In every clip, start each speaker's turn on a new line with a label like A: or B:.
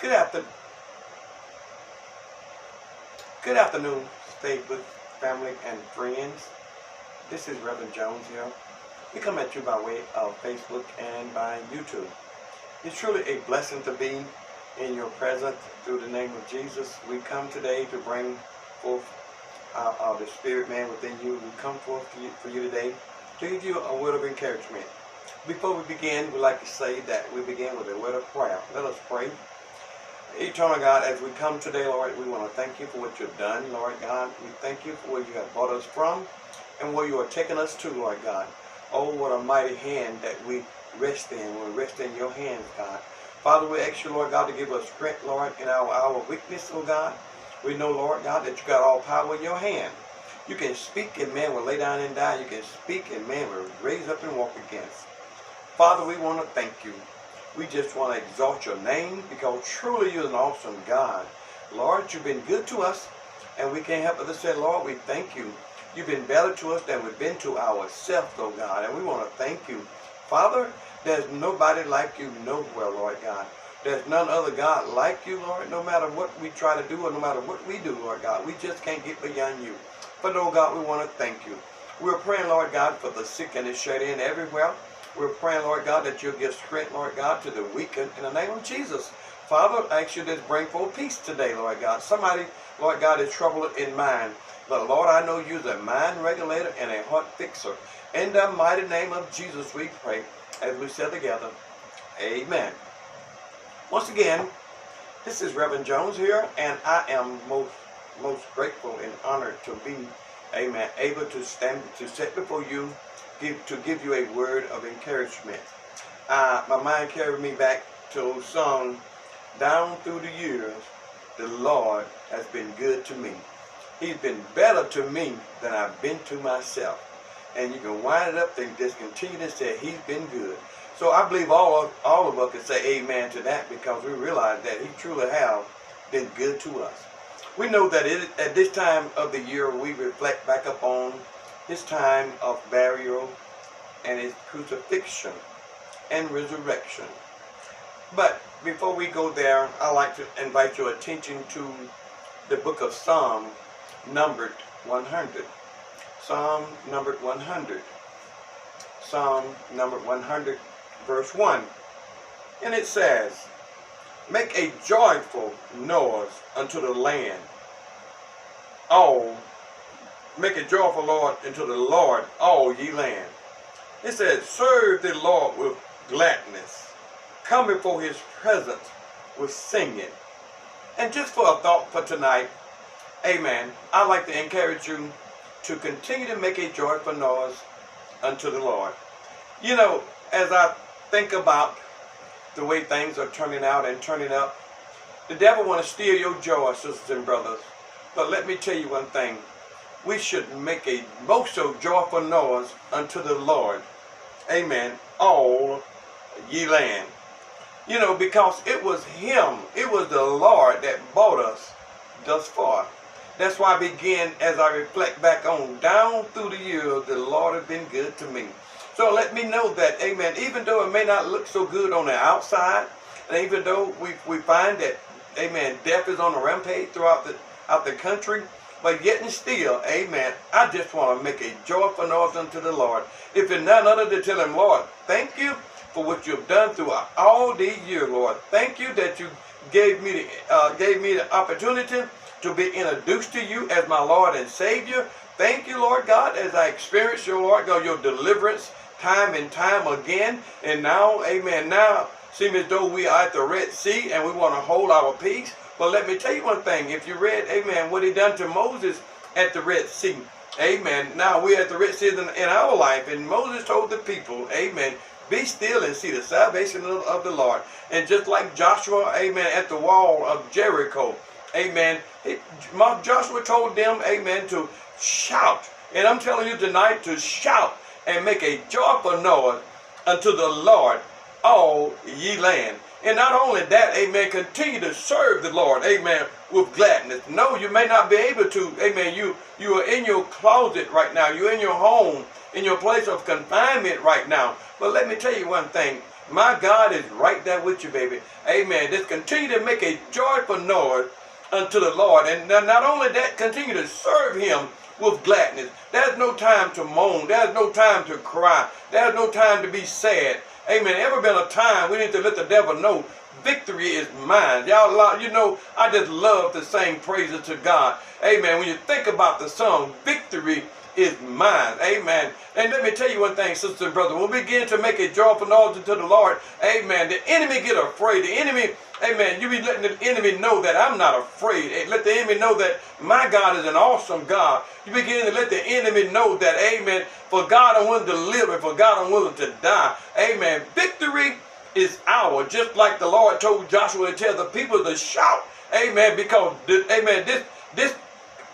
A: Good afternoon. Good afternoon, Facebook family and friends. This is Reverend Jones here. We come at you by way of Facebook and by YouTube. It's truly a blessing to be in your presence through the name of Jesus. We come today to bring forth the spirit man within you. We come forth for you today to give you a word of encouragement. Before we begin, we'd like to say that we begin with a word of prayer. Let us pray. Eternal God, as we come today, Lord, we want to thank you for what you've done, Lord God. We thank you for where you have brought us from and where you are taking us to, Lord God. Oh, what a mighty hand that we rest in. We rest in your hands, God. Father, we ask you, Lord God, to give us strength, Lord, in our hour of weakness, oh God. We know, Lord God, that you got all power in your hand. You can speak and man will lay down and die. You can speak and man will raise up and walk again. Father, we want to thank you. We just want to exalt your name because truly you're an awesome God. Lord, you've been good to us, and we can't help but to say, Lord, we thank you. You've been better to us than we've been to ourselves, oh God, and we want to thank you. Father, there's nobody like you nowhere, Lord God. There's none other God like you, Lord, no matter what we try to do or no matter what we do, Lord God. We just can't get beyond you. But, oh God, we want to thank you. We're praying, Lord God, for the sick and the shut in everywhere. We're praying, Lord God, that you'll give strength, Lord God, to the weak in the name of Jesus. Father, I ask you to bring forth peace today, Lord God. Somebody, Lord God, is troubled in mind. But, Lord, I know you're a mind regulator and a heart fixer. In the mighty name of Jesus, we pray, as we said together, amen. Once again, this is Reverend Jones here, and I am most grateful and honored to be, amen, able to sit before you, to give you a word of encouragement. My mind carried me back to a song, down through the years, the Lord has been good to me. He's been better to me than I've been to myself. And you can wind it up and just continue to say, he's been good. So I believe all of us can say amen to that because we realize that he truly has been good to us. We know that at this time of the year, we reflect back upon his time of burial and his crucifixion and resurrection. But before we go there, I'd like to invite your attention to the book of Psalm, numbered 100. Psalm numbered 100. Psalm numbered 100, verse 1. And it says, make a joyful noise unto the land. Make a joyful Lord unto the Lord, all ye land. It says, serve the Lord with gladness. Come before his presence with singing. And just for a thought for tonight, amen, I'd like to encourage you to continue to make a joyful noise unto the Lord. You know, as I think about the way things are turning out and turning up, the devil want to steal your joy, sisters and brothers. But let me tell you one thing. We should make a most so joyful noise unto the Lord. Amen. All ye land. You know, because it was him, it was the Lord that brought us thus far. That's why I begin, as I reflect back on, down through the years, the Lord has been good to me. So let me know that, amen, even though it may not look so good on the outside, and even though we find that, amen, death is on a rampage throughout the country, but yet and still, amen, I just want to make a joyful noise unto the Lord. If it's none other to tell him, Lord, thank you for what you've done throughout all these years, Lord. Thank you that you gave me the opportunity to be introduced to you as my Lord and Savior. Thank you, Lord God, as I experience your, Lord God, your deliverance time and time again. And now, amen, now seems as though we are at the Red Sea and we want to hold our peace. But let me tell you one thing. If you read, amen, what he done to Moses at the Red Sea, amen. Now we're at the Red Sea in our life. And Moses told the people, amen, be still and see the salvation of the Lord. And just like Joshua, amen, at the wall of Jericho, amen, Joshua told them, amen, to shout. And I'm telling you tonight to shout and make a joyful noise unto the Lord, all ye land. And not only that, amen, continue to serve the Lord, amen, with gladness. No, you may not be able to, amen, you are in your closet right now. You're in your home, in your place of confinement right now. But let me tell you one thing. My God is right there with you, baby. Amen. Just continue to make a joyful noise unto the Lord. And not only that, continue to serve him with gladness. There's no time to moan. There's no time to cry. There's no time to be sad. Amen. Ever been a time we need to let the devil know victory is mine. Y'all, you know, I just love to sing praises to God. Amen. When you think about the song, victory is mine. Amen. And let me tell you one thing, sisters and brothers. When we begin to make a joyful noise to the Lord, amen, the enemy get afraid. The enemy, amen, you be letting the enemy know that I'm not afraid. Let the enemy know that my God is an awesome God. You begin to let the enemy know that, amen, for God I'm willing to live and for God I'm willing to die. Amen. Victory is ours. Just like the Lord told Joshua to tell the people to shout. Amen. Because, amen, this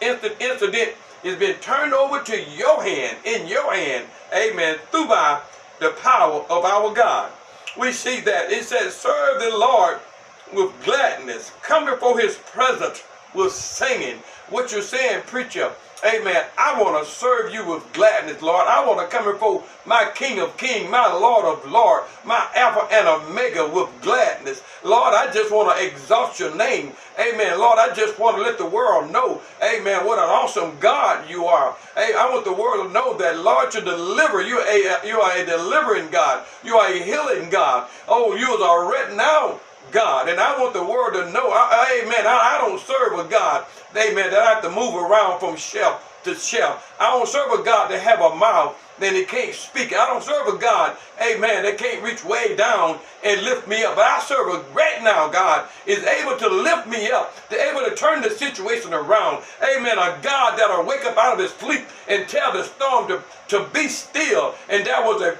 A: incident has been turned over to your hand, in your hand, amen, through by the power of our God. We see that it says, serve the Lord with gladness, come before his presence with singing. What you're saying, preacher, amen, I want to serve you with gladness, Lord. I want to come before my King of Kings, my Lord of Lords, my Alpha and Omega with gladness. Lord, I just want to exalt your name. Amen. Lord, I just want to let the world know, amen, what an awesome God you are. Hey, I want the world to know that, Lord, you deliver. You are a delivering God. You are a healing God. Oh, you are right now God. And I want the world to know, amen, I don't serve a God, amen, that I have to move around from shelf to shelf. I don't serve a God that have a mouth then he can't speak. I don't serve a God, amen, that can't reach way down and lift me up. But I serve a right now God is able to lift me up, to able to turn the situation around. Amen. A God that'll wake up out of his sleep and tell the storm to be still. And that was a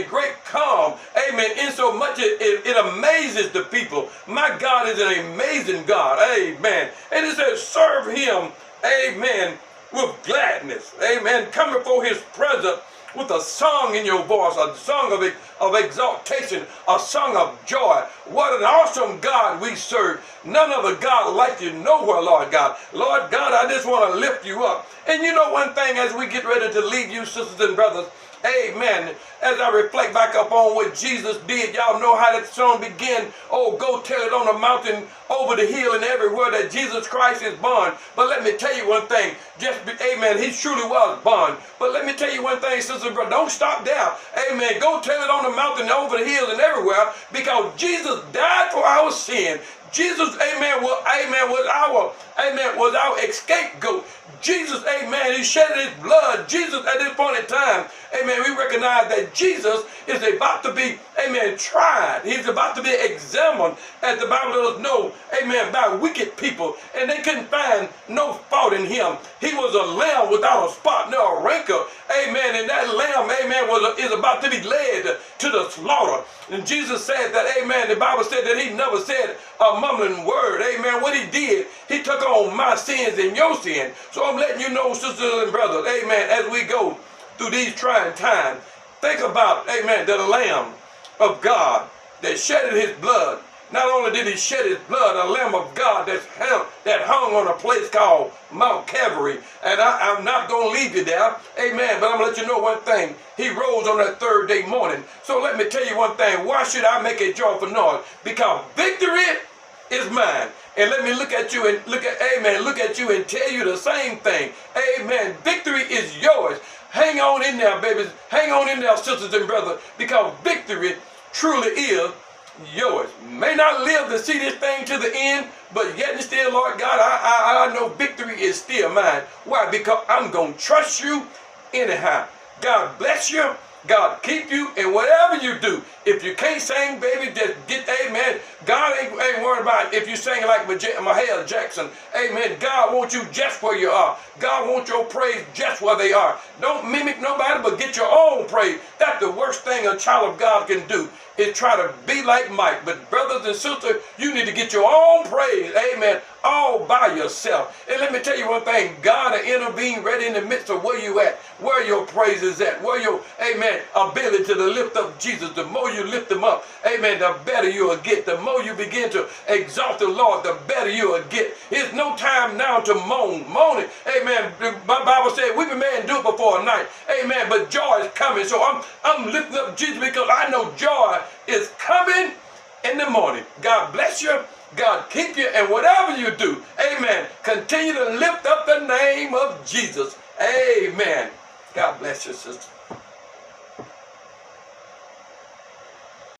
A: great calm. Amen. In so much it amazes the people. My God is an amazing God. Amen. And it says, serve him, amen, with gladness. Amen. Come before his presence with a song in your voice, a song of exaltation, a song of joy. What an awesome God we serve. None other God like you nowhere, Lord God. Lord God, I just want to lift you up. And you know one thing, as we get ready to leave you, sisters and brothers, amen, as I reflect back upon what Jesus did, y'all know how that song began. Oh, go tell it on the mountain, over the hill and everywhere that Jesus Christ is born. But let me tell you one thing, amen, he truly was born. But let me tell you one thing, sister and brother, don't stop there. Amen, go tell it on the mountain, over the hills and everywhere, because Jesus died for our sin. Jesus, amen, was our scapegoat. Jesus, amen, he shed his blood. Jesus, at this point in time, amen, we recognize that Jesus is about to be, amen, tried. He's about to be examined, as the Bible let us know, amen, by wicked people. And they couldn't find no fault in him. He was a lamb without a spot nor a wrinkle. Amen. And that lamb, amen, is about to be led to the slaughter. And Jesus said that, amen, the Bible said that he never said a mumbling word. Amen. What he did, he took on my sins and your sin. So I'm letting you know, sisters and brothers, amen, as we go through these trying times, think about, amen, the Lamb of God that shedded his blood. Not only did he shed his blood, a Lamb of God that hung on a place called Mount Calvary. And I'm not going to leave you there. Amen. But I'm going to let you know one thing. He rose on that third day morning. So let me tell you one thing. Why should I make a joyful noise? Because victory is mine. And let me look at you and look at you and tell you the same thing. Amen. Victory is yours. Hang on in there, babies. Hang on in there, sisters and brothers, because victory truly is yours. May not live to see this thing to the end, but yet and still, Lord God, I know victory is still mine. Why? Because I'm going to trust you anyhow. God bless you. God keep you, and whatever you do, if you can't sing, baby, just get, amen. God ain't worried about if you sing like Mahalia Jackson. Amen. God wants you just where you are. God wants your praise just where they are. Don't mimic nobody, but get your own praise. That's the worst thing a child of God can do, is try to be like Mike. But brothers and sisters, you need to get your own praise, amen, all by yourself. And let me tell you one thing, God will intervene right in the midst of where you at, where your praise is at, where your, amen, ability to lift up Jesus. The more you lift him up, amen, the better you will get. The more you begin to exalt the Lord, the better you will get. It's no time now to moan. Moaning, amen. My Bible said, weeping may endure before a night, amen, but joy is coming. So I'm lifting up Jesus because I know joy God is coming in the morning. God bless you. God keep you. And whatever you do, amen, continue to lift up the name of Jesus. Amen. God bless you, sister.